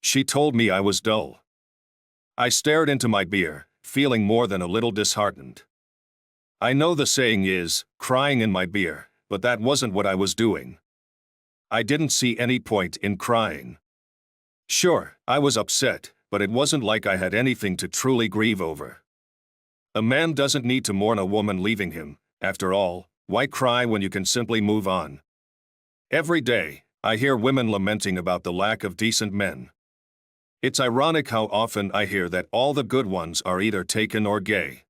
She told me I was dull. I stared into my beer, feeling more than a little disheartened. I know the saying is, crying in my beer, but that wasn't what I was doing. I didn't see any point in crying. Sure, I was upset, but it wasn't like I had anything to truly grieve over. A man doesn't need to mourn a woman leaving him. After all, why cry when you can simply move on? Every day, I hear women lamenting about the lack of decent men. It's ironic how often I hear that all the good ones are either taken or gay.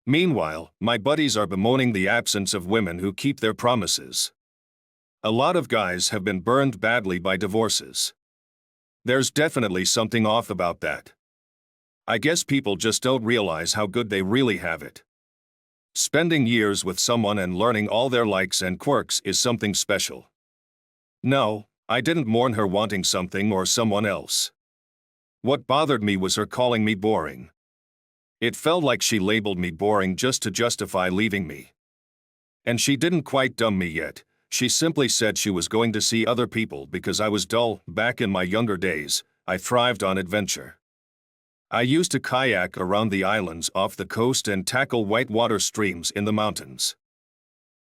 Meanwhile, my buddies are bemoaning the absence of women who keep their promises. A lot of guys have been burned badly by divorces. There's definitely something off about that. I guess people just don't realize how good they really have it. Spending years with someone and learning all their likes and quirks is something special. No, I didn't mourn her wanting something or someone else. What bothered me was her calling me boring. It felt like she labeled me boring just to justify leaving me. And she didn't quite dumb me yet. She simply said she was going to see other people because I was dull. Back in my younger days, I thrived on adventure. I used to kayak around the islands off the coast and tackle whitewater streams in the mountains.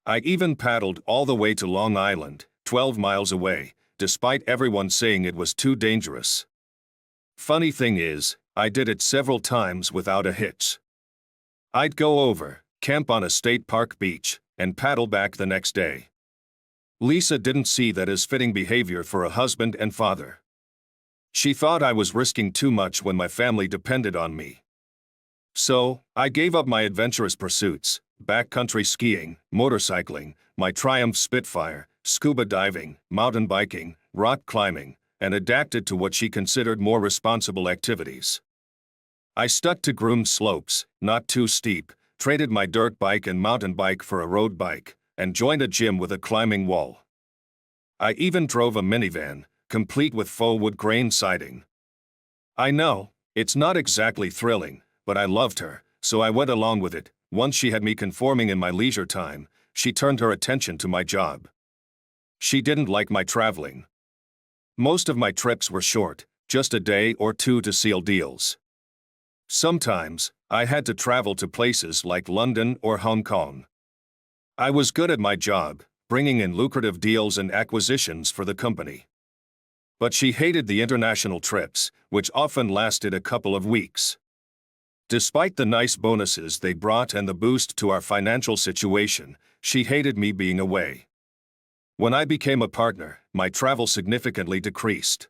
I even paddled all the way to Long Island, 12 miles away, despite everyone saying it was too dangerous. Funny thing is, I did it several times without a hitch. I'd go over, camp on a state park beach, and paddle back the next day. Lisa didn't see that as fitting behavior for a husband and father. She thought I was risking too much when my family depended on me. So, I gave up my adventurous pursuits, backcountry skiing, motorcycling, my Triumph Spitfire, scuba diving, mountain biking, rock climbing, and adapted to what she considered more responsible activities. I stuck to groomed slopes, not too steep, traded my dirt bike and mountain bike for a road bike, and joined a gym with a climbing wall. I even drove a minivan, complete with faux wood grain siding. I know, it's not exactly thrilling, but I loved her, so I went along with it. Once she had me conforming in my leisure time, she turned her attention to my job. She didn't like my traveling. Most of my trips were short, just a day or two to seal deals. Sometimes, I had to travel to places like London or Hong Kong. I was good at my job, bringing in lucrative deals and acquisitions for the company. But she hated the international trips, which often lasted a couple of weeks. Despite the nice bonuses they brought and the boost to our financial situation, she hated me being away. When I became a partner, my travel significantly decreased.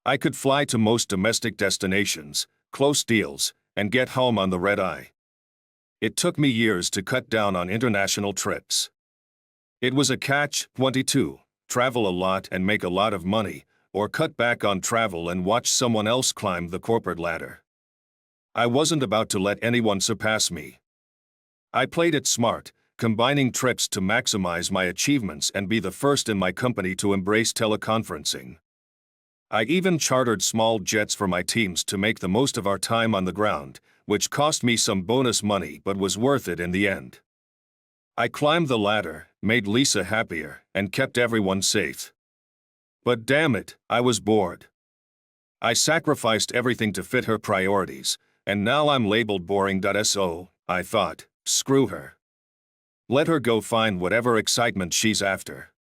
I could fly to most domestic destinations, close deals, and get home on the red eye. It took me years to cut down on international trips. It was a catch-22, travel a lot and make a lot of money, or cut back on travel and watch someone else climb the corporate ladder. I wasn't about to let anyone surpass me. I played it smart, combining trips to maximize my achievements and be the first in my company to embrace teleconferencing. I even chartered small jets for my teams to make the most of our time on the ground, which cost me some bonus money but was worth it in the end. I climbed the ladder, made Lisa happier, and kept everyone safe. But damn it, I was bored. I sacrificed everything to fit her priorities, and now I'm labeled boring. So, I thought, screw her. Let her go find whatever excitement she's after.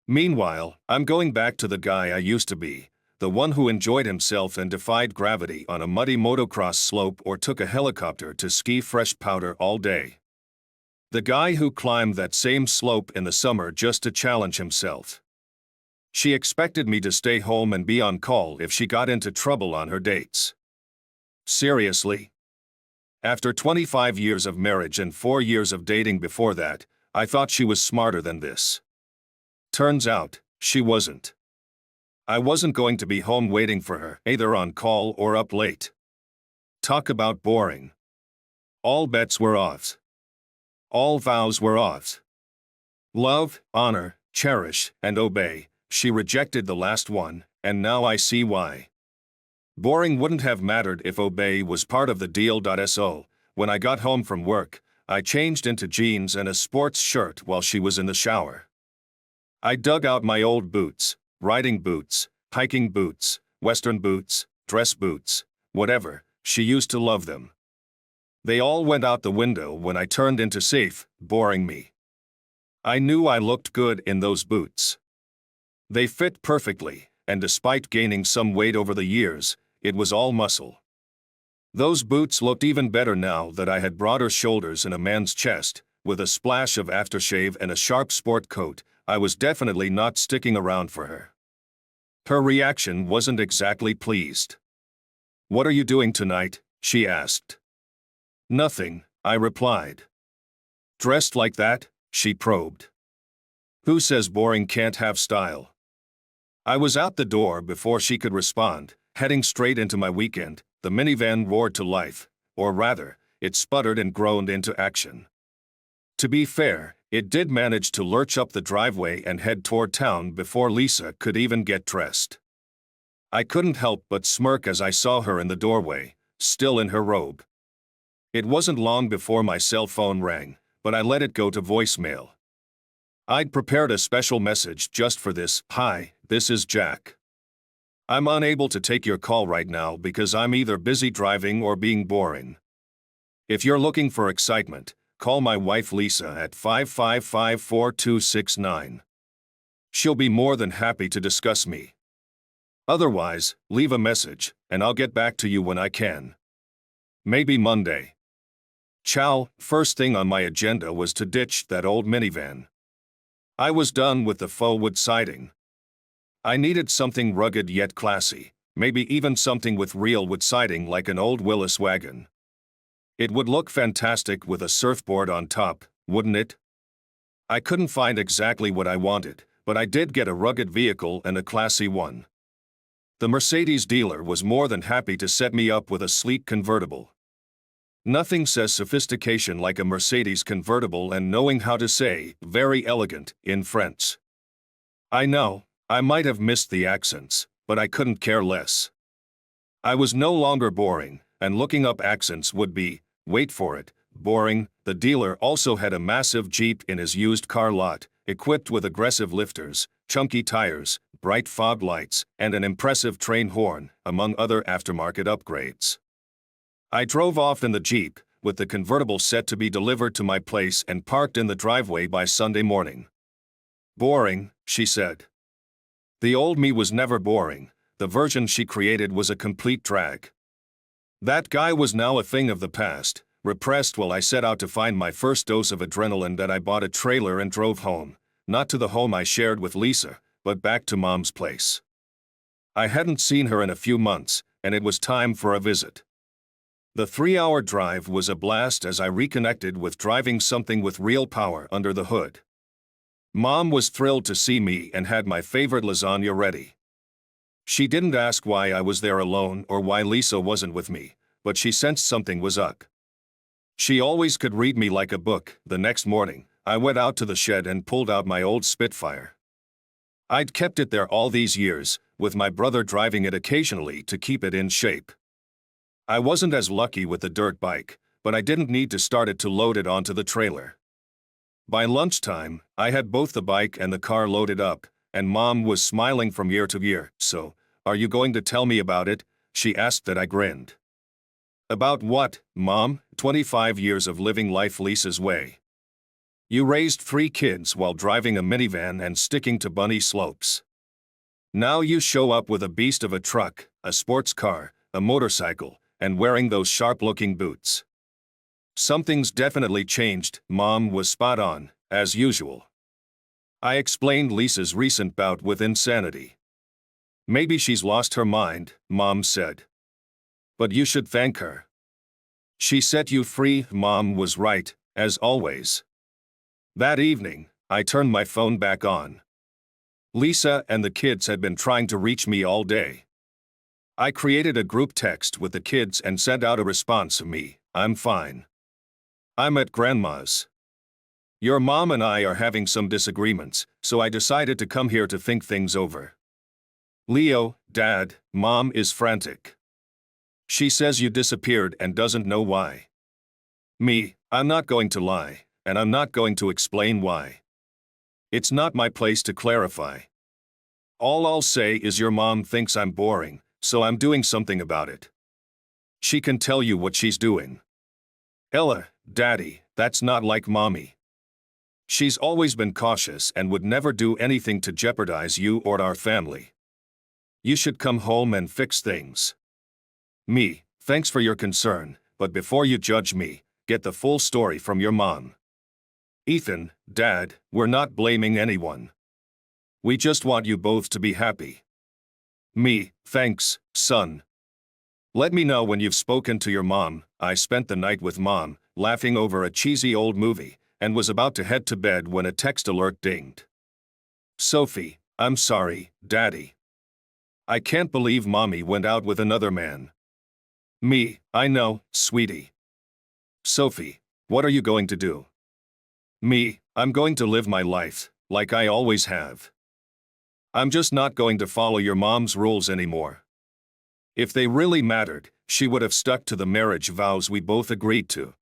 Meanwhile, I'm going back to the guy I used to be, the one who enjoyed himself and defied gravity on a muddy motocross slope or took a helicopter to ski fresh powder all day. The guy who climbed that same slope in the summer just to challenge himself. She expected me to stay home and be on call if she got into trouble on her dates. Seriously? After 25 years of marriage and 4 years of dating before that, I thought she was smarter than this. Turns out, she wasn't. I wasn't going to be home waiting for her, either on call or up late. Talk about boring. All bets were off. All vows were off. Love, honor, cherish, and obey. She rejected the last one, and now I see why. Boring wouldn't have mattered if obey was part of the deal. So, when I got home from work, I changed into jeans and a sports shirt while she was in the shower. I dug out my old boots, riding boots, hiking boots, Western boots, dress boots, whatever, she used to love them. They all went out the window when I turned into safe, boring me. I knew I looked good in those boots. They fit perfectly, and despite gaining some weight over the years, it was all muscle. Those boots looked even better now that I had broader shoulders and a man's chest, with a splash of aftershave and a sharp sport coat. I was definitely not sticking around for her. Her reaction wasn't exactly pleased. "What are you doing tonight?" she asked. "Nothing," I replied. "Dressed like that?" she probed. "Who says boring can't have style?" I was out the door before she could respond, heading straight into my weekend. The minivan roared to life, or rather, it sputtered and groaned into action. To be fair, it did manage to lurch up the driveway and head toward town before Lisa could even get dressed. I couldn't help but smirk as I saw her in the doorway, still in her robe. It wasn't long before my cell phone rang, but I let it go to voicemail. I'd prepared a special message just for this. "Hi, this is Jack. I'm unable to take your call right now because I'm either busy driving or being boring. If you're looking for excitement, call my wife Lisa at 555-4269. She'll be more than happy to discuss me. Otherwise, leave a message, and I'll get back to you when I can. Maybe Monday." Ciao. First thing on my agenda was to ditch that old minivan. I was done with the faux wood siding. I needed something rugged yet classy, maybe even something with real wood siding like an old Willis wagon. It would look fantastic with a surfboard on top, wouldn't it? I couldn't find exactly what I wanted, but I did get a rugged vehicle and a classy one. The Mercedes dealer was more than happy to set me up with a sleek convertible. Nothing says sophistication like a Mercedes convertible and knowing how to say "very elegant" in French. I know, I might have missed the accents, but I couldn't care less. I was no longer boring, and looking up accents would be, wait for it, boring. The dealer also had a massive Jeep in his used car lot, equipped with aggressive lifters, chunky tires, bright fog lights, and an impressive train horn, among other aftermarket upgrades. I drove off in the Jeep, with the convertible set to be delivered to my place and parked in the driveway by Sunday morning. "Boring," she said. The old me was never boring. The version she created was a complete drag. That guy was now a thing of the past, repressed while I set out to find my first dose of adrenaline. That I bought a trailer and drove home, not to the home I shared with Lisa, but back to Mom's place. I hadn't seen her in a few months, and it was time for a visit. The 3-hour drive was a blast as I reconnected with driving something with real power under the hood. Mom was thrilled to see me and had my favorite lasagna ready. She didn't ask why I was there alone or why Lisa wasn't with me, but she sensed something was up. She always could read me like a book. The next morning, I went out to the shed and pulled out my old Spitfire. I'd kept it there all these years, with my brother driving it occasionally to keep it in shape. I wasn't as lucky with the dirt bike, but I didn't need to start it to load it onto the trailer. By lunchtime, I had both the bike and the car loaded up, and Mom was smiling from ear to ear. "So, are you going to tell me about it?" she asked. That I grinned. "About what, Mom?" 25 years of living life Lisa's way. You raised 3 kids while driving a minivan and sticking to bunny slopes. Now you show up with a beast of a truck, a sports car, a motorcycle, and wearing those sharp-looking boots. Something's definitely changed. Mom was spot on, as usual. I explained Lisa's recent bout with insanity. "Maybe she's lost her mind," Mom said. "But you should thank her. She set you free." Mom was right, as always. That evening, I turned my phone back on. Lisa and the kids had been trying to reach me all day. I created a group text with the kids and sent out a response of me, "I'm fine. I'm at Grandma's. Your mom and I are having some disagreements, so I decided to come here to think things over. Leo, Dad, Mom is frantic. She says you disappeared and doesn't know why. Me, I'm not going to lie, and I'm not going to explain why. It's not my place to clarify. All I'll say is your mom thinks I'm boring, so I'm doing something about it. She can tell you what she's doing. Ella, Daddy, that's not like Mommy. She's always been cautious and would never do anything to jeopardize you or our family. You should come home and fix things. Me, thanks for your concern, but before you judge me, get the full story from your mom. Ethan, Dad, we're not blaming anyone. We just want you both to be happy. Me, thanks, son. Let me know when you've spoken to your mom. I spent the night with Mom, laughing over a cheesy old movie, and was about to head to bed when a text alert dinged. Sophie, I'm sorry, Daddy. I can't believe Mommy went out with another man. Me, I know, sweetie. Sophie, what are you going to do? Me, I'm going to live my life, like I always have. I'm just not going to follow your mom's rules anymore. If they really mattered, she would have stuck to the marriage vows we both agreed to.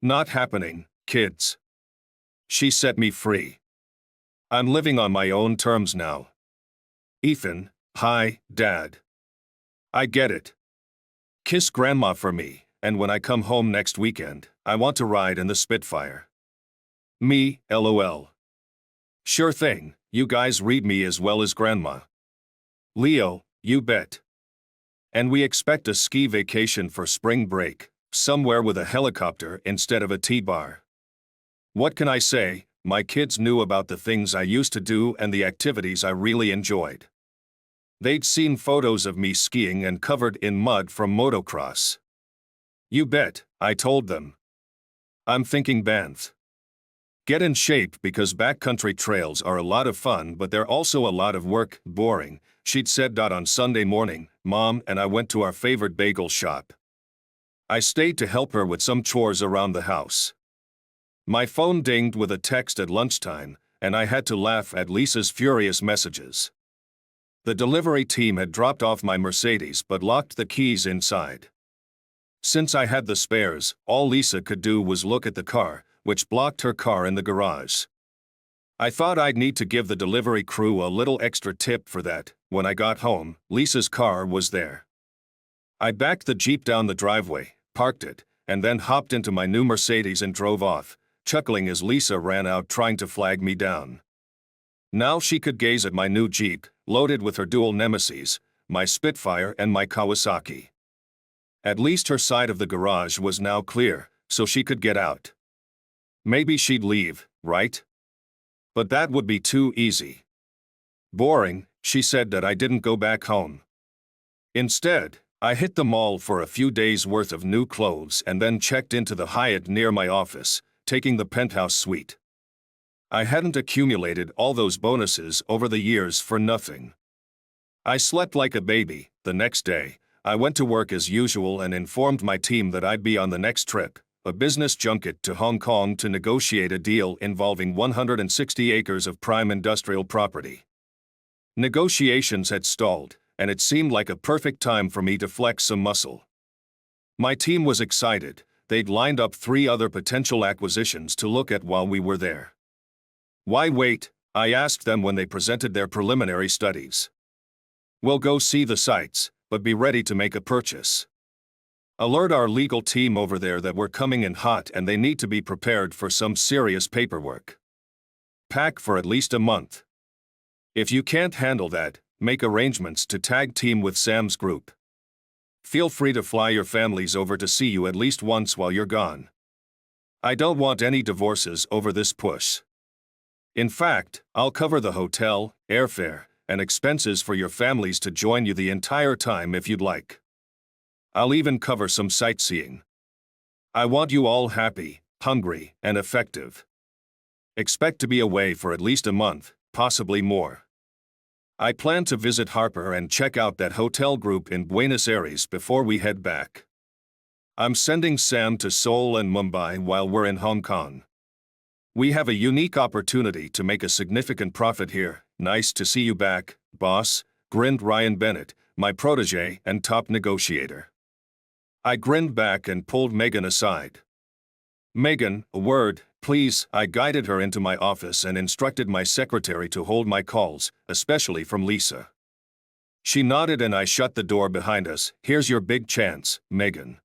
Not happening, kids. She set me free. I'm living on my own terms now. Ethan, hi, Dad. I get it. Kiss Grandma for me, and when I come home next weekend, I want to ride in the Spitfire. Me, LOL. Sure thing, you guys read me as well as Grandma. Leo, you bet. And we expect a ski vacation for spring break, somewhere with a helicopter instead of a T-bar. What can I say? My kids knew about the things I used to do and the activities I really enjoyed. They'd seen photos of me skiing and covered in mud from motocross. You bet, I told them. I'm thinking Banff. Get in shape because backcountry trails are a lot of fun, but they're also a lot of work, boring, she'd said. On Sunday morning, Mom and I went to our favorite bagel shop. I stayed to help her with some chores around the house. My phone dinged with a text at lunchtime, and I had to laugh at Lisa's furious messages. The delivery team had dropped off my Mercedes but locked the keys inside. Since I had the spares, all Lisa could do was look at the car, which blocked her car in the garage. I thought I'd need to give the delivery crew a little extra tip for that. When I got home, Lisa's car was there. I backed the Jeep down the driveway, parked it, and then hopped into my new Mercedes and drove off, chuckling as Lisa ran out trying to flag me down. Now she could gaze at my new Jeep, loaded with her dual nemesis, my Spitfire and my Kawasaki. At least her side of the garage was now clear, so she could get out. Maybe she'd leave, right? But that would be too easy. Boring, she said that I didn't go back home. Instead, I hit the mall for a few days' worth of new clothes and then checked into the Hyatt near my office, taking the penthouse suite. I hadn't accumulated all those bonuses over the years for nothing. I slept like a baby. The next day, I went to work as usual and informed my team that I'd be on the next trip, a business junket to Hong Kong to negotiate a deal involving 160 acres of prime industrial property. Negotiations had stalled, and it seemed like a perfect time for me to flex some muscle. My team was excited. They'd lined up 3 other potential acquisitions to look at while we were there. Why wait? I asked them when they presented their preliminary studies. We'll go see the sites, but be ready to make a purchase. Alert our legal team over there that we're coming in hot and they need to be prepared for some serious paperwork. Pack for at least a month. If you can't handle that, make arrangements to tag team with Sam's group. Feel free to fly your families over to see you at least once while you're gone. I don't want any divorces over this push. In fact, I'll cover the hotel, airfare, and expenses for your families to join you the entire time if you'd like. I'll even cover some sightseeing. I want you all happy, hungry, and effective. Expect to be away for at least a month, possibly more. I plan to visit Harper and check out that hotel group in Buenos Aires before we head back. I'm sending Sam to Seoul and Mumbai while we're in Hong Kong. We have a unique opportunity to make a significant profit here. Nice to see you back, boss, grinned Ryan Bennett, my protege and top negotiator. I grinned back and pulled Megan aside. Megan, a word, please. I guided her into my office and instructed my secretary to hold my calls, especially from Lisa. She nodded and I shut the door behind us. Here's your big chance, Megan.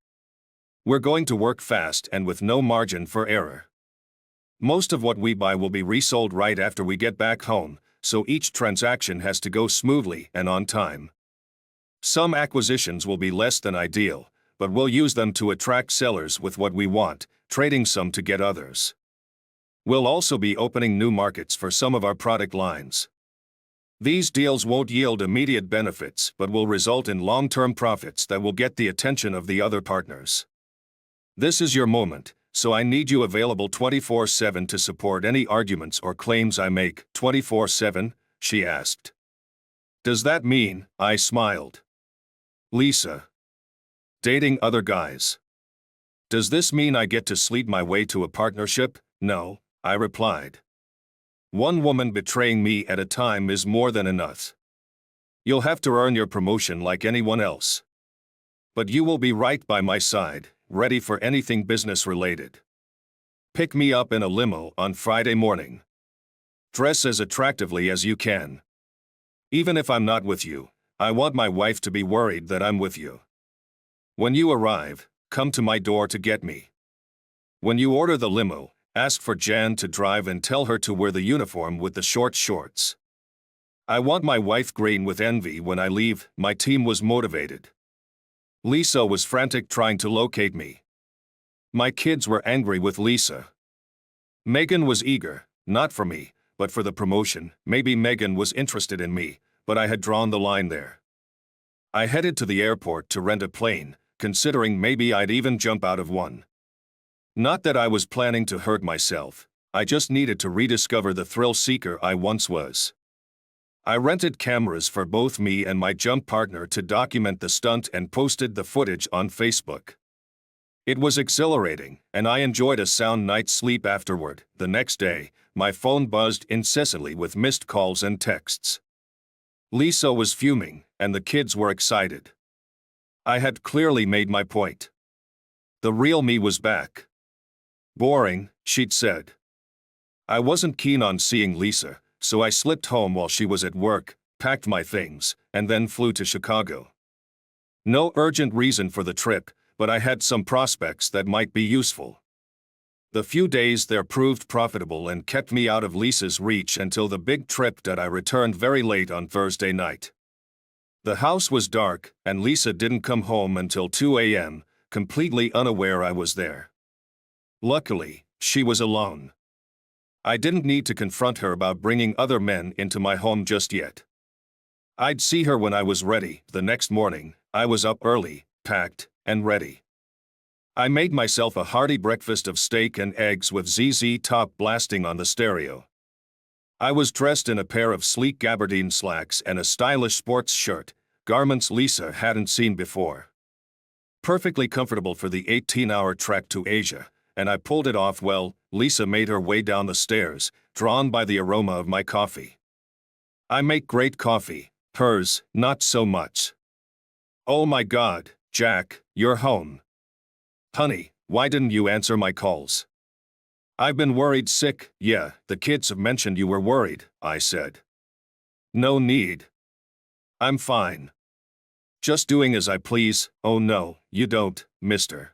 We're going to work fast and with no margin for error. Most of what we buy will be resold right after we get back home, so each transaction has to go smoothly and on time. Some acquisitions will be less than ideal, but we'll use them to attract sellers with what we want, trading some to get others. We'll also be opening new markets for some of our product lines. These deals won't yield immediate benefits but will result in long-term profits that will get the attention of the other partners. This is your moment, so I need you available 24/7 to support any arguments or claims I make. 24/7? She asked. Does that mean? I smiled. Lisa. Dating other guys. Does this mean I get to sleep my way to a partnership? No, I replied. One woman betraying me at a time is more than enough. You'll have to earn your promotion like anyone else. But you will be right by my side, ready for anything business-related. Pick me up in a limo on Friday morning. Dress as attractively as you can. Even if I'm not with you, I want my wife to be worried that I'm with you. When you arrive, come to my door to get me. When you order the limo, ask for Jan to drive and tell her to wear the uniform with the short shorts. I want my wife green with envy when I leave. My team was motivated. Lisa was frantic trying to locate me. My kids were angry with Lisa. Megan was eager, not for me, but for the promotion. Maybe Megan was interested in me, but I had drawn the line there. I headed to the airport to rent a plane, considering maybe I'd even jump out of one. Not that I was planning to hurt myself, I just needed to rediscover the thrill seeker I once was. I rented cameras for both me and my jump partner to document the stunt and posted the footage on Facebook. It was exhilarating, and I enjoyed a sound night's sleep afterward. The next day, my phone buzzed incessantly with missed calls and texts. Lisa was fuming, and the kids were excited. I had clearly made my point. The real me was back. Boring, she'd said. I wasn't keen on seeing Lisa, so I slipped home while she was at work, packed my things, and then flew to Chicago. No urgent reason for the trip, but I had some prospects that might be useful. The few days there proved profitable and kept me out of Lisa's reach until the big trip that I returned very late on Thursday night. The house was dark, and Lisa didn't come home until 2 a.m., completely unaware I was there. Luckily, she was alone. I didn't need to confront her about bringing other men into my home just yet. I'd see her when I was ready. The next morning, I was up early, packed, and ready. I made myself a hearty breakfast of steak and eggs with ZZ Top blasting on the stereo. I was dressed in a pair of sleek gabardine slacks and a stylish sports shirt, garments Lisa hadn't seen before. Perfectly comfortable for the 18-hour trek to Asia, and I pulled it off well. Lisa made her way down the stairs, drawn by the aroma of my coffee. I make great coffee, hers, not so much. Oh my God, Jack, you're home. Honey, why didn't you answer my calls? I've been worried sick. Yeah, the kids have mentioned you were worried, I said. No need. I'm fine. Just doing as I please. Oh no, you don't, mister.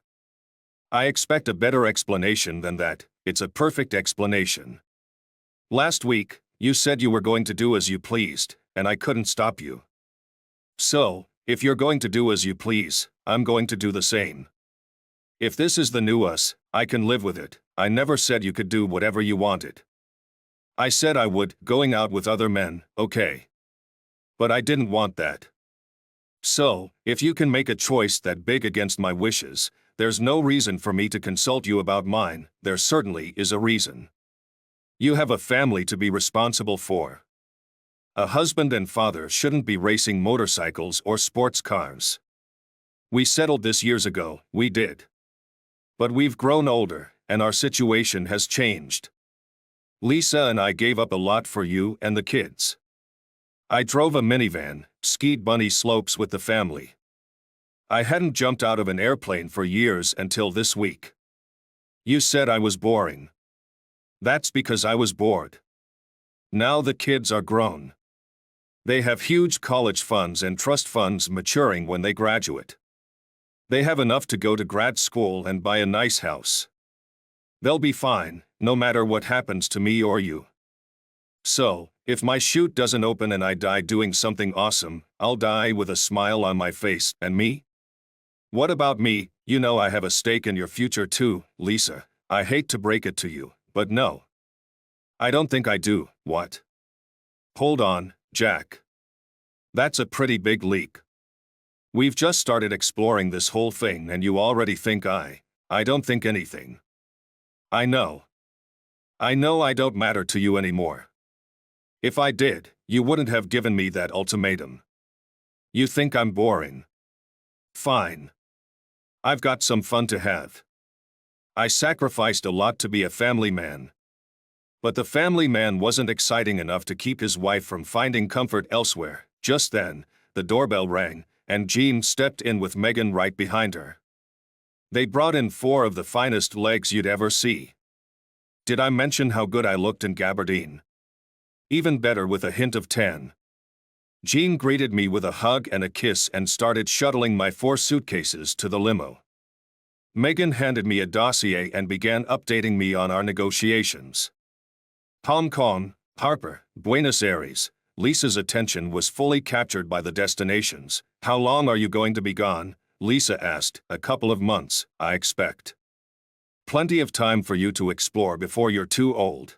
I expect a better explanation than that. It's a perfect explanation. Last week, you said you were going to do as you pleased, and I couldn't stop you. So, if you're going to do as you please, I'm going to do the same. If this is the new us, I can live with it. I never said you could do whatever you wanted. I said I would, going out with other men, okay. But I didn't want that. So, if you can make a choice that big against my wishes, there's no reason for me to consult you about mine. There certainly is a reason. You have a family to be responsible for. A husband and father shouldn't be racing motorcycles or sports cars. We settled this years ago, we did. But we've grown older, and our situation has changed. Lisa and I gave up a lot for you and the kids. I drove a minivan, skied bunny slopes with the family. I hadn't jumped out of an airplane for years until this week. You said I was boring. That's because I was bored. Now the kids are grown. They have huge college funds and trust funds maturing when they graduate. They have enough to go to grad school and buy a nice house. They'll be fine, no matter what happens to me or you. So, if my chute doesn't open and I die doing something awesome, I'll die with a smile on my face. And me? What about me? You know I have a stake in your future too, Lisa. I hate to break it to you, but no. I don't think I do. What? Hold on, Jack. That's a pretty big leak. We've just started exploring this whole thing and you already think I don't think anything. I know I don't matter to you anymore. If I did, you wouldn't have given me that ultimatum. You think I'm boring. Fine. I've got some fun to have. I sacrificed a lot to be a family man. But the family man wasn't exciting enough to keep his wife from finding comfort elsewhere. Just then, the doorbell rang, and Jean stepped in with Megan right behind her. They brought in 4 of the finest legs you'd ever see. Did I mention how good I looked in gabardine? Even better with a hint of tan. Jean greeted me with a hug and a kiss and started shuttling my 4 suitcases to the limo. Megan handed me a dossier and began updating me on our negotiations. Hong Kong, Harper, Buenos Aires. Lisa's attention was fully captured by the destinations. How long are you going to be gone? Lisa asked. A couple of months, I expect. Plenty of time for you to explore before you're too old.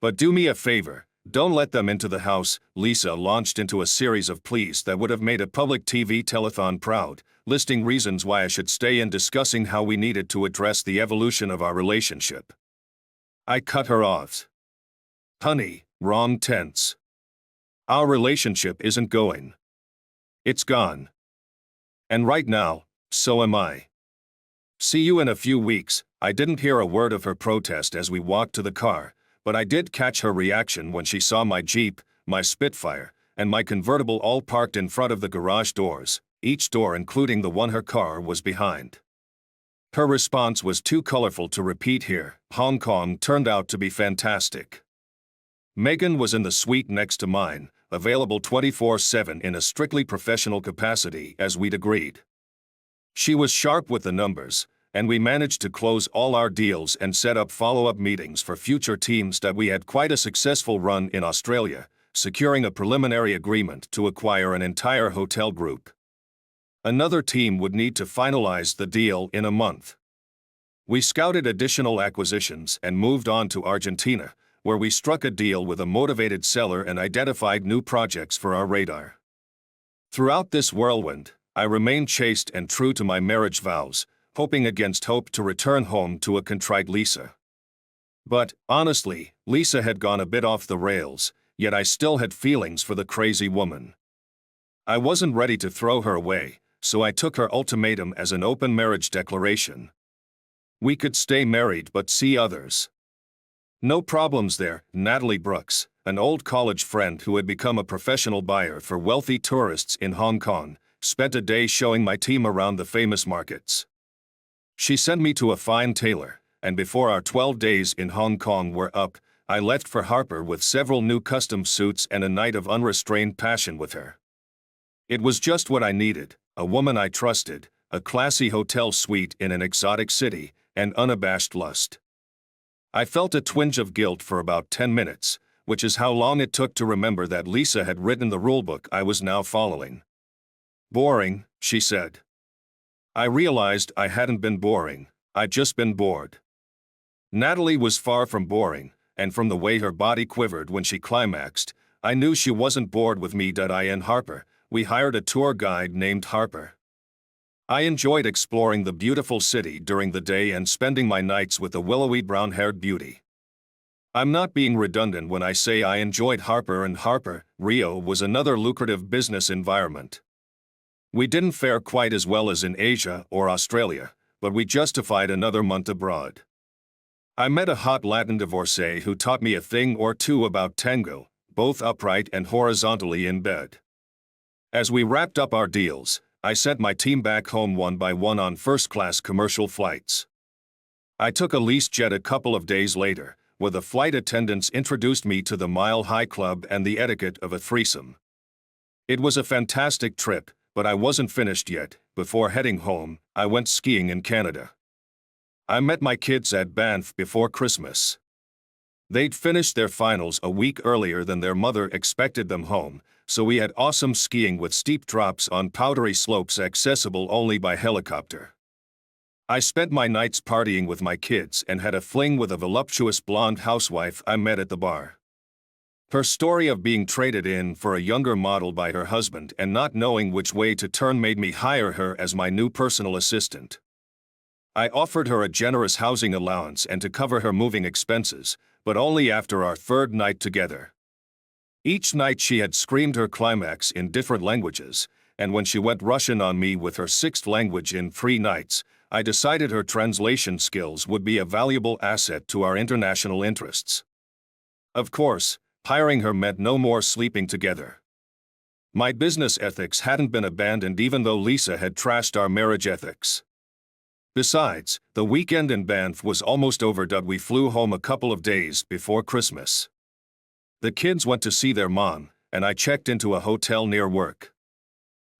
But do me a favor. Don't let them into the house. Lisa launched into a series of pleas that would have made a public TV telethon proud, listing reasons why I should stay and discussing how we needed to address the evolution of our relationship. I cut her off. Honey, wrong tense. Our relationship isn't going. It's gone. And right now, so am I. See you in a few weeks. I didn't hear a word of her protest as we walked to the car, but I did catch her reaction when she saw my Jeep, my Spitfire, and my convertible all parked in front of the garage doors. Each door, including the one her car was behind. Her response was too colorful to repeat here. Hong Kong turned out to be fantastic. Megan was in the suite next to mine, available 24/7 in a strictly professional capacity as we'd agreed. She was sharp with the numbers, and we managed to close all our deals and set up follow-up meetings for future teams. That we had quite a successful run in Australia, securing a preliminary agreement to acquire an entire hotel group. Another team would need to finalize the deal in a month. We scouted additional acquisitions and moved on to Argentina, where we struck a deal with a motivated seller and identified new projects for our radar. Throughout this whirlwind, I remained chaste and true to my marriage vows, hoping against hope to return home to a contrite Lisa. But, honestly, Lisa had gone a bit off the rails, yet I still had feelings for the crazy woman. I wasn't ready to throw her away, so I took her ultimatum as an open marriage declaration. We could stay married but see others. No problems there. Natalie Brooks, an old college friend who had become a professional buyer for wealthy tourists in Hong Kong, spent a day showing my team around the famous markets. She sent me to a fine tailor, and before our 12 days in Hong Kong were up, I left for Harper with several new custom suits and a night of unrestrained passion with her. It was just what I needed, a woman I trusted, a classy hotel suite in an exotic city, and unabashed lust. I felt a twinge of guilt for about 10 minutes, which is how long it took to remember that Lisa had written the rulebook I was now following. Boring, she said. I realized I hadn't been boring, I'd just been bored. Natalie was far from boring, and from the way her body quivered when she climaxed, I knew she wasn't bored with me. In Harper, we hired a tour guide named Harper. I enjoyed exploring the beautiful city during the day and spending my nights with the willowy brown-haired beauty. I'm not being redundant when I say I enjoyed Harper, and Harper, Rio was another lucrative business environment. We didn't fare quite as well as in Asia or Australia, but we justified another month abroad. I met a hot Latin divorcee who taught me a thing or two about tango, both upright and horizontally in bed. As we wrapped up our deals, I sent my team back home one by one on first-class commercial flights. I took a leased jet a couple of days later, where the flight attendants introduced me to the Mile High Club and the etiquette of a threesome. It was a fantastic trip, but I wasn't finished yet. Before heading home, I went skiing in Canada. I met my kids at Banff before Christmas. They'd finished their finals a week earlier than their mother expected them home, so we had awesome skiing with steep drops on powdery slopes accessible only by helicopter. I spent my nights partying with my kids and had a fling with a voluptuous blonde housewife I met at the bar. Her story of being traded in for a younger model by her husband and not knowing which way to turn made me hire her as my new personal assistant. I offered her a generous housing allowance and to cover her moving expenses, but only after our third night together. Each night she had screamed her climax in different languages, and when she went Russian on me with her sixth language in 3 nights, I decided her translation skills would be a valuable asset to our international interests. Of course, hiring her meant no more sleeping together. My business ethics hadn't been abandoned even though Lisa had trashed our marriage ethics. Besides, the weekend in Banff was almost over. We flew home a couple of days before Christmas. The kids went to see their mom, and I checked into a hotel near work.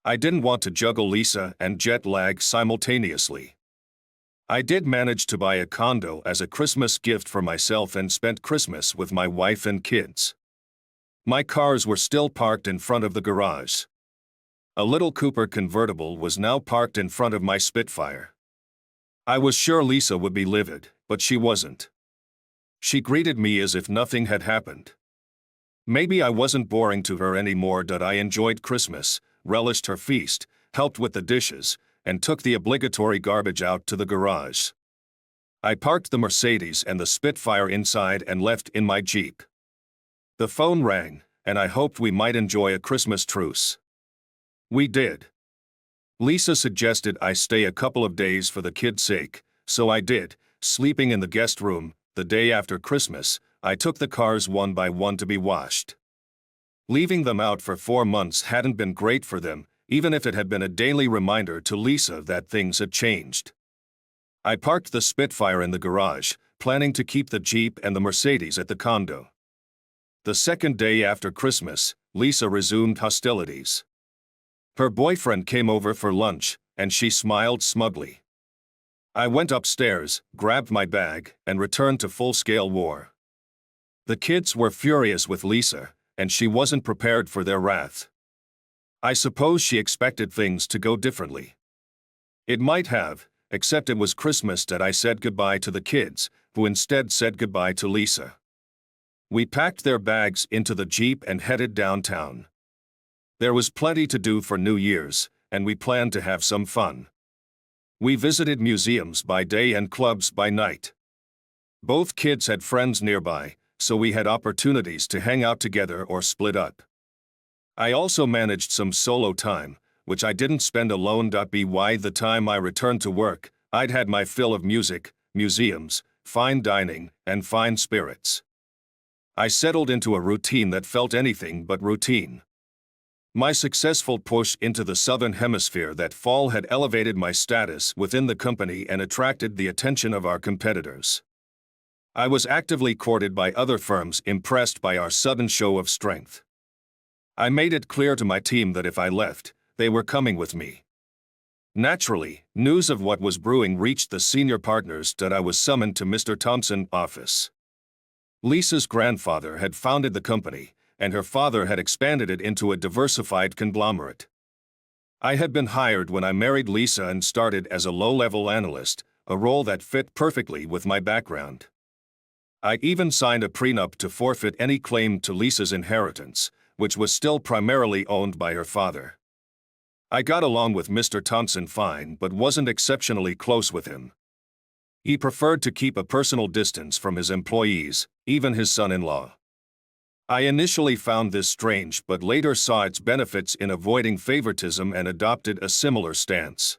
I didn't want to juggle Lisa and jet lag simultaneously. I did manage to buy a condo as a Christmas gift for myself and spent Christmas with my wife and kids. My cars were still parked in front of the garage. A little Cooper convertible was now parked in front of my Spitfire. I was sure Lisa would be livid, but she wasn't. She greeted me as if nothing had happened. Maybe I wasn't boring to her anymore. I enjoyed Christmas, relished her feast, helped with the dishes, and took the obligatory garbage out to the garage. I parked the Mercedes and the Spitfire inside and left in my Jeep. The phone rang, and I hoped we might enjoy a Christmas truce. We did. Lisa suggested I stay a couple of days for the kids' sake, so I did, sleeping in the guest room. The day after Christmas, I took the cars one by one to be washed. Leaving them out for 4 months hadn't been great for them, even if it had been a daily reminder to Lisa that things had changed. I parked the Spitfire in the garage, planning to keep the Jeep and the Mercedes at the condo. The second day after Christmas, Lisa resumed hostilities. Her boyfriend came over for lunch, and she smiled smugly. I went upstairs, grabbed my bag, and returned to full-scale war. The kids were furious with Lisa, and she wasn't prepared for their wrath. I suppose she expected things to go differently. It might have, except it was Christmas that I said goodbye to the kids, who instead said goodbye to Lisa. We packed their bags into the Jeep and headed downtown. There was plenty to do for New Year's, and we planned to have some fun. We visited museums by day and clubs by night. Both kids had friends nearby, so we had opportunities to hang out together or split up. I also managed some solo time, which I didn't spend alone. By the time I returned to work, I'd had my fill of music, museums, fine dining, and fine spirits. I settled into a routine that felt anything but routine. My successful push into the Southern Hemisphere that fall had elevated my status within the company and attracted the attention of our competitors. I was actively courted by other firms impressed by our sudden show of strength. I made it clear to my team that if I left, they were coming with me. Naturally, news of what was brewing reached the senior partners that I was summoned to Mr. Thompson's office. Lisa's grandfather had founded the company, and her father had expanded it into a diversified conglomerate. I had been hired when I married Lisa and started as a low-level analyst, a role that fit perfectly with my background. I even signed a prenup to forfeit any claim to Lisa's inheritance, which was still primarily owned by her father. I got along with Mr. Thompson fine but wasn't exceptionally close with him. He preferred to keep a personal distance from his employees, even his son-in-law. I initially found this strange but later saw its benefits in avoiding favoritism and adopted a similar stance.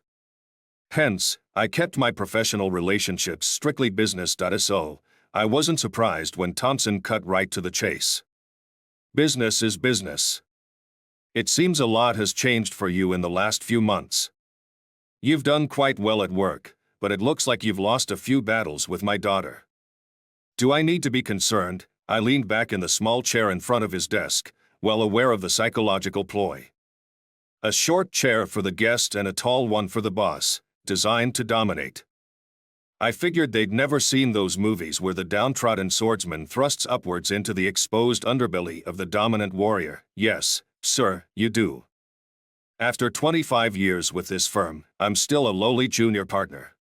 Hence, I kept my professional relationships strictly business. So, I wasn't surprised when Thompson cut right to the chase. Business is business. It seems a lot has changed for you in the last few months. You've done quite well at work, but it looks like you've lost a few battles with my daughter. Do I need to be concerned? I leaned back in the small chair in front of his desk, well aware of the psychological ploy. A short chair for the guest and a tall one for the boss, designed to dominate. I figured they'd never seen those movies where the downtrodden swordsman thrusts upwards into the exposed underbelly of the dominant warrior. Yes, sir, you do. After 25 years with this firm, I'm still a lowly junior partner.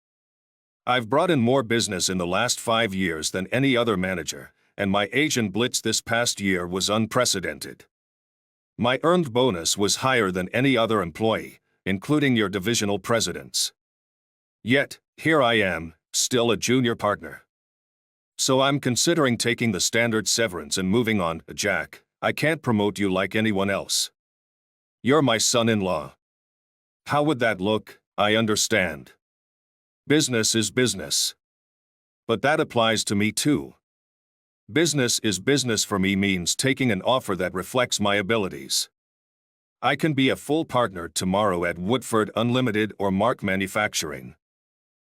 I've brought in more business in the last 5 years than any other manager, and my agent blitz this past year was unprecedented. My earned bonus was higher than any other employee, including your divisional presidents. Yet, here I am, still a junior partner. So I'm considering taking the standard severance and moving on. Jack, I can't promote you like anyone else. You're my son-in-law. How would that look? I understand. Business is business. But that applies to me too. Business is business for me means taking an offer that reflects my abilities. I can be a full partner tomorrow at Woodford Unlimited or Mark Manufacturing.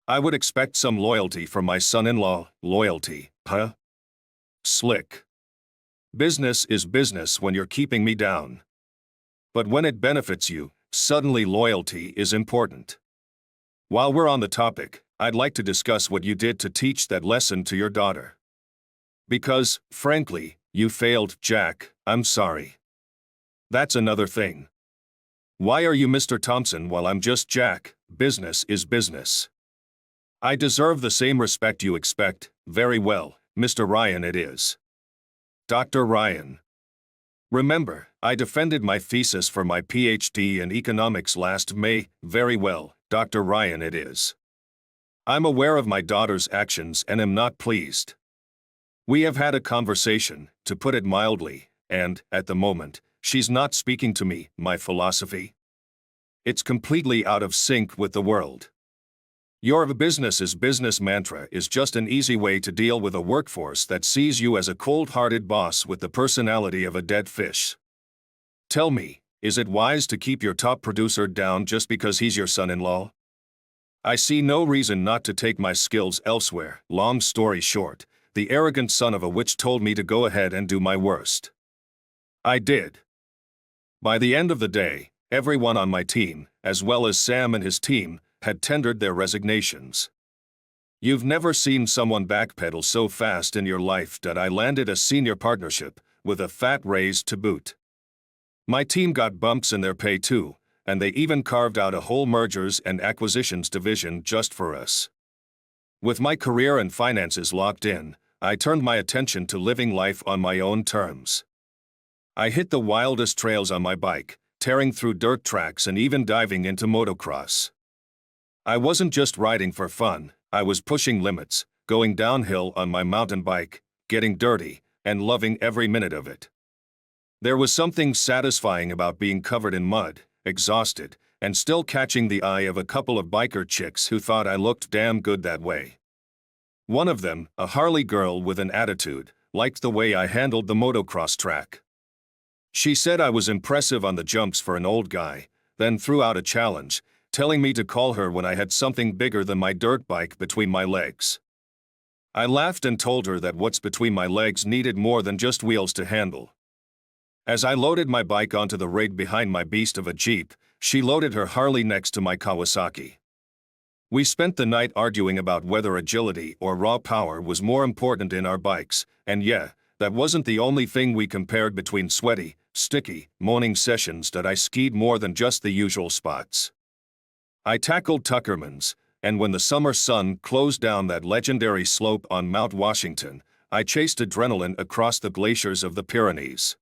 I would expect some loyalty from my son-in-law. Loyalty, huh? Slick. Business is business when you're keeping me down. But when it benefits you, suddenly loyalty is important. While we're on the topic, I'd like to discuss what you did to teach that lesson to your daughter. Because, frankly, you failed, Jack. I'm sorry. That's another thing. Why are you Mr. Thompson while I'm just Jack? Business is business. I deserve the same respect you expect. Very well, Mr. Ryan it is. Dr. Ryan. Remember, I defended my thesis for my PhD in economics last May. Very well, Dr. Ryan it is. I'm aware of my daughter's actions and am not pleased. We have had a conversation, to put it mildly, and, at the moment, she's not speaking to me. My philosophy? It's completely out of sync with the world. Your business is business mantra is just an easy way to deal with a workforce that sees you as a cold-hearted boss with the personality of a dead fish. Tell me, is it wise to keep your top producer down just because he's your son-in-law? I see no reason not to take my skills elsewhere. Long story short, the arrogant son of a witch told me to go ahead and do my worst. I did. By the end of the day, everyone on my team, as well as Sam and his team, had tendered their resignations. You've never seen someone backpedal so fast in your life that I landed a senior partnership, with a fat raise to boot. My team got bumps in their pay too, and they even carved out a whole mergers and acquisitions division just for us. With my career and finances locked in, I turned my attention to living life on my own terms. I hit the wildest trails on my bike, tearing through dirt tracks and even diving into motocross. I wasn't just riding for fun, I was pushing limits, going downhill on my mountain bike, getting dirty, and loving every minute of it. There was something satisfying about being covered in mud, exhausted, and still catching the eye of a couple of biker chicks who thought I looked damn good that way. One of them, a Harley girl with an attitude, liked the way I handled the motocross track. She said I was impressive on the jumps for an old guy, then threw out a challenge, telling me to call her when I had something bigger than my dirt bike between my legs. I laughed and told her that what's between my legs needed more than just wheels to handle. As I loaded my bike onto the rig behind my beast of a Jeep, she loaded her Harley next to my Kawasaki. We spent the night arguing about whether agility or raw power was more important in our bikes, and yeah, that wasn't the only thing we compared between sweaty, sticky, moaning sessions that I skied more than just the usual spots. I tackled Tuckerman's, and when the summer sun closed down that legendary slope on Mount Washington, I chased adrenaline across the glaciers of the Pyrenees.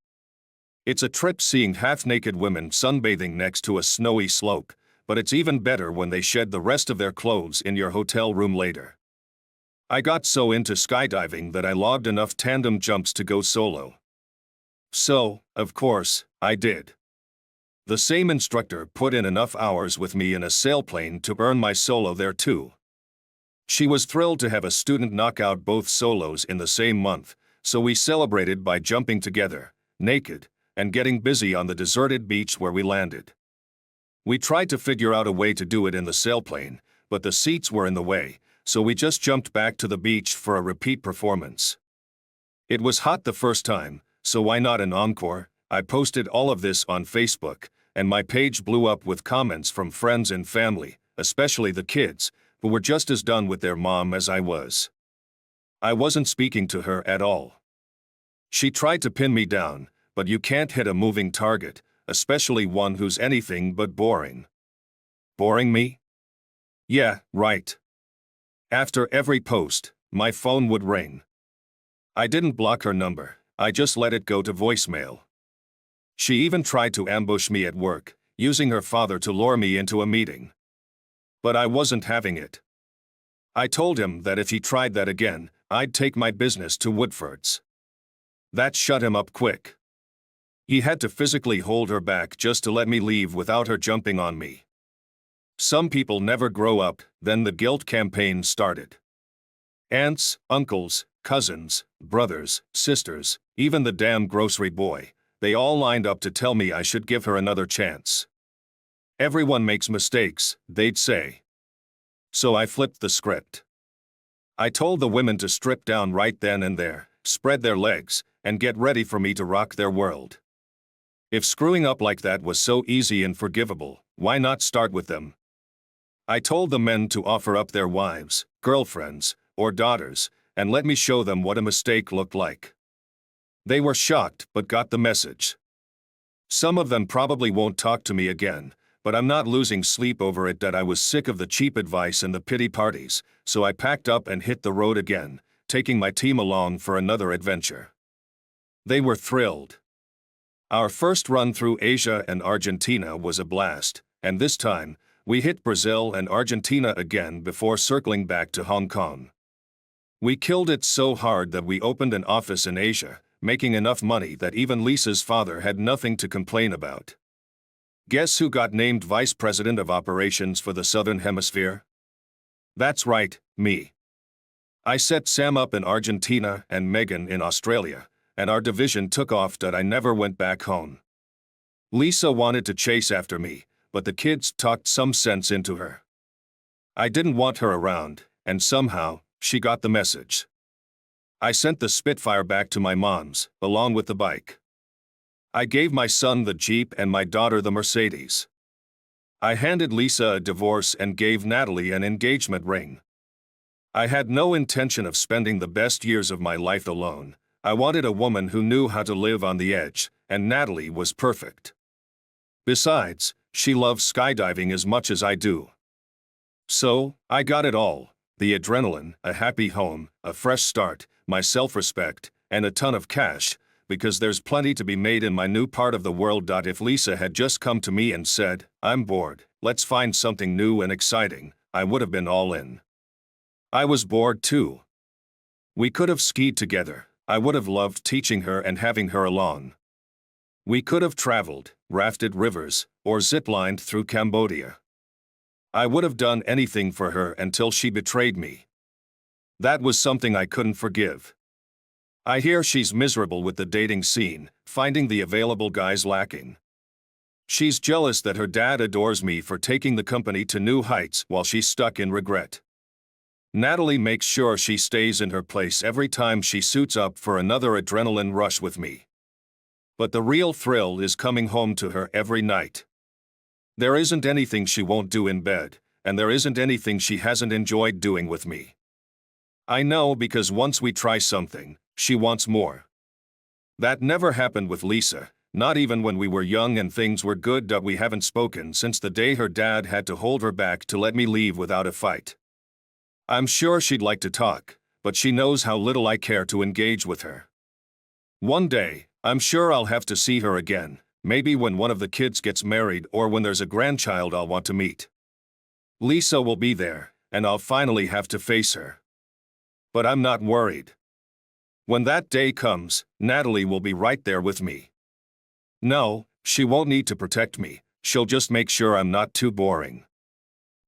It's a trip seeing half-naked women sunbathing next to a snowy slope, but it's even better when they shed the rest of their clothes in your hotel room later. I got so into skydiving that I logged enough tandem jumps to go solo. So, of course, I did. The same instructor put in enough hours with me in a sailplane to earn my solo there too. She was thrilled to have a student knock out both solos in the same month, so we celebrated by jumping together, naked, and getting busy on the deserted beach where we landed. We tried to figure out a way to do it in the sailplane, but the seats were in the way, so we just jumped back to the beach for a repeat performance. It was hot the first time, so why not an encore? I posted all of this on Facebook, and my page blew up with comments from friends and family, especially the kids, who were just as done with their mom as I was. I wasn't speaking to her at all. She tried to pin me down, but you can't hit a moving target, especially one who's anything but boring. Boring me? Yeah, right. After every post, my phone would ring. I didn't block her number, I just let it go to voicemail. She even tried to ambush me at work, using her father to lure me into a meeting. But I wasn't having it. I told him that if he tried that again, I'd take my business to Woodford's. That shut him up quick. He had to physically hold her back just to let me leave without her jumping on me. Some people never grow up, then the guilt campaign started. Aunts, uncles, cousins, brothers, sisters, even the damn grocery boy, they all lined up to tell me I should give her another chance. Everyone makes mistakes, they'd say. So I flipped the script. I told the women to strip down right then and there, spread their legs, and get ready for me to rock their world. If screwing up like that was so easy and forgivable, why not start with them? I told the men to offer up their wives, girlfriends, or daughters, and let me show them what a mistake looked like. They were shocked but got the message. Some of them probably won't talk to me again, but I'm not losing sleep over it. That I was sick of the cheap advice and the pity parties, so I packed up and hit the road again, taking my team along for another adventure. They were thrilled. Our first run through Asia and Argentina was a blast, and this time, we hit Brazil and Argentina again before circling back to Hong Kong. We killed it so hard that we opened an office in Asia, making enough money that even Lisa's father had nothing to complain about. Guess who got named Vice President of Operations for the Southern Hemisphere? That's right, me. I set Sam up in Argentina and Megan in Australia, and our division took off. I never went back home. Lisa wanted to chase after me, but the kids talked some sense into her. I didn't want her around, and somehow, she got the message. I sent the Spitfire back to my mom's, along with the bike. I gave my son the Jeep and my daughter the Mercedes. I handed Lisa a divorce and gave Natalie an engagement ring. I had no intention of spending the best years of my life alone. I wanted a woman who knew how to live on the edge, and Natalie was perfect. Besides, she loves skydiving as much as I do. So, I got it all: the adrenaline, a happy home, a fresh start, my self-respect, and a ton of cash, because there's plenty to be made in my new part of the world. If Lisa had just come to me and said, "I'm bored, let's find something new and exciting," I would have been all in. I was bored too. We could have skied together. I would have loved teaching her and having her along. We could have traveled, rafted rivers, or ziplined through Cambodia. I would have done anything for her until she betrayed me. That was something I couldn't forgive. I hear she's miserable with the dating scene, finding the available guys lacking. She's jealous that her dad adores me for taking the company to new heights while she's stuck in regret. Natalie makes sure she stays in her place every time she suits up for another adrenaline rush with me. But the real thrill is coming home to her every night. There isn't anything she won't do in bed, and there isn't anything she hasn't enjoyed doing with me. I know because once we try something, she wants more. That never happened with Lisa, not even when we were young and things were good. We haven't spoken since the day her dad had to hold her back to let me leave without a fight. I'm sure she'd like to talk, but she knows how little I care to engage with her. One day, I'm sure I'll have to see her again, maybe when one of the kids gets married or when there's a grandchild I'll want to meet. Lisa will be there, and I'll finally have to face her. But I'm not worried. When that day comes, Natalie will be right there with me. No, she won't need to protect me, she'll just make sure I'm not too boring.